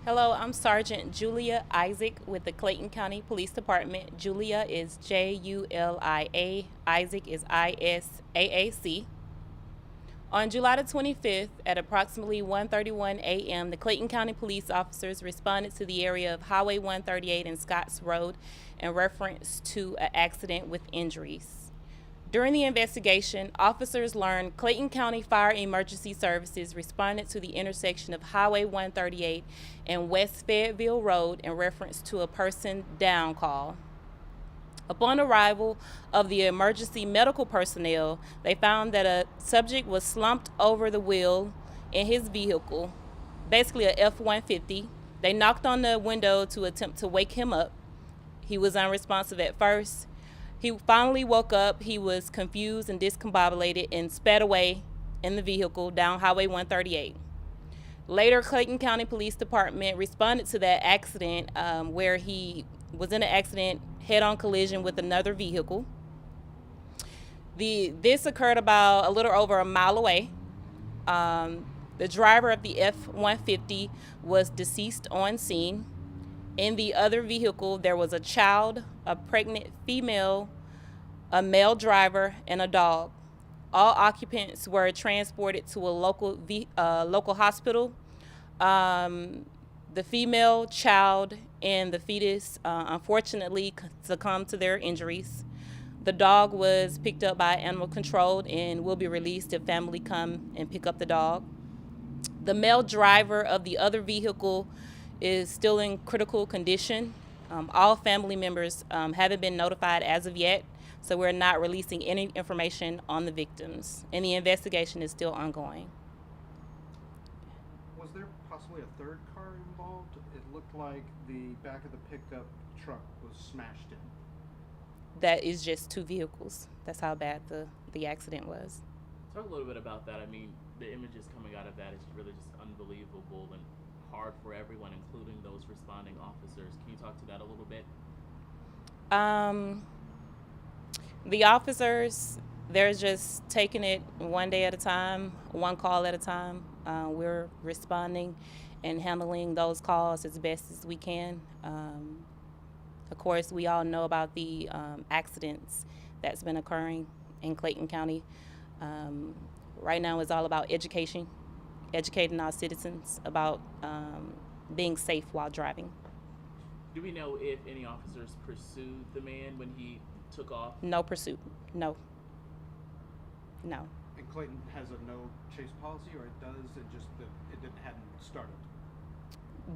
Hello, I'm Sergeant Julia Isaac with the Clayton County Police Department. Julia is Julia. Isaac is Isaac. On July the 25th at approximately 1:31 a.m., the Clayton County police officers responded to the area of Highway 138 and Scotts Road in reference to an accident with injuries. During the investigation, officers learned Clayton County Fire Emergency Services responded to the intersection of Highway 138 and West Fayetteville Road in reference to a person down call. Upon arrival of the emergency medical personnel, they found that a subject was slumped over the wheel in his vehicle, basically a F-150. They knocked on the window to attempt to wake him up. He was unresponsive at first. He finally woke up. He was confused and discombobulated and sped away in the vehicle down Highway 138. Later, Clayton County Police Department responded to that accident where he was in an accident, head-on collision with another vehicle. This occurred about a little over a mile away. The driver of the F-150 was deceased on scene. In the other vehicle, there was a child, a pregnant female, a male driver, and a dog. All occupants were transported to a local hospital. The female, child, and the fetus unfortunately succumbed to their injuries. The dog was picked up by animal control and will be released if family come and pick up the dog. The male driver of the other vehicle is still in critical condition. All family members haven't been notified as of yet, so we're not releasing any information on the victims, and the investigation is still ongoing. Was there possibly a third car involved? It looked like the back of the pickup truck was smashed in. That is just two vehicles. That's how bad the accident was. Talk a little bit about that. I mean, the images coming out of that is really just unbelievable and hard for everyone, including those responding officers. Can you talk to that a little bit? The officers, they're just taking it one day at a time, one call at a time. We're responding and handling those calls as best as we can. Of course, we all know about the accidents that's been occurring in Clayton County. Right now it's all about educating our citizens about being safe while driving. Do we know if any officers pursued the man when he took off? No pursuit. No. And Clayton has a no chase policy, or it does, it just that it hadn't started?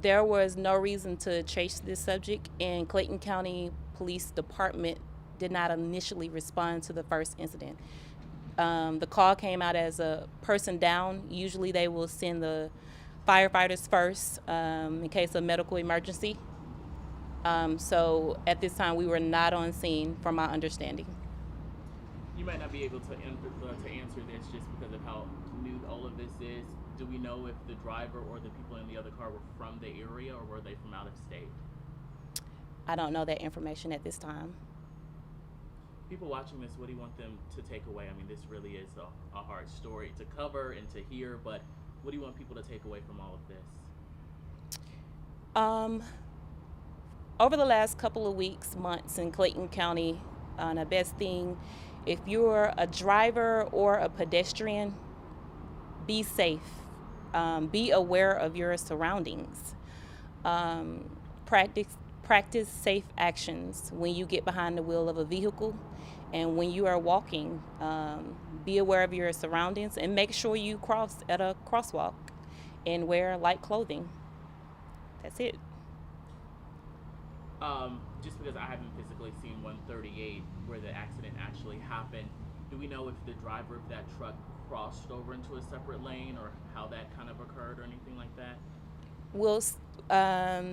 There was no reason to chase this subject, and Clayton County Police Department did not initially respond to the first incident. The call came out as a person down. Usually they will send the firefighters first in case of medical emergency. So at this time we were not on scene from my understanding. You might not be able to answer this just because of how new all of this is. Do we know if the driver or the people in the other car were from the area or were they from out of state? I don't know that information at this time. People watching this, what do you want them to take away? I mean, this really is a hard story to cover and to hear, but what do you want people to take away from all of this? Over the last couple of weeks, months in Clayton County, the best thing, if you're a driver or a pedestrian, be safe. Be aware of your surroundings. Practice safe actions when you get behind the wheel of a vehicle, and when you are walking, be aware of your surroundings and make sure you cross at a crosswalk and wear light clothing. That's it. Just because I haven't physically seen 138 where the accident actually happened, do we know if the driver of that truck crossed over into a separate lane or how that kind of occurred or anything like that?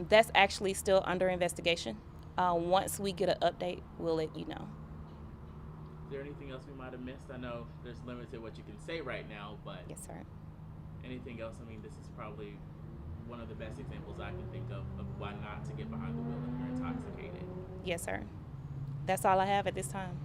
That's actually still under investigation. Once we get an update, we'll let you know. Is there anything else we might have missed? I know there's limited what you can say right now, but Yes, sir. anything else? I mean, this is probably one of the best examples I can think of why not to get behind the wheel if you're intoxicated. Yes, sir. That's all I have at this time.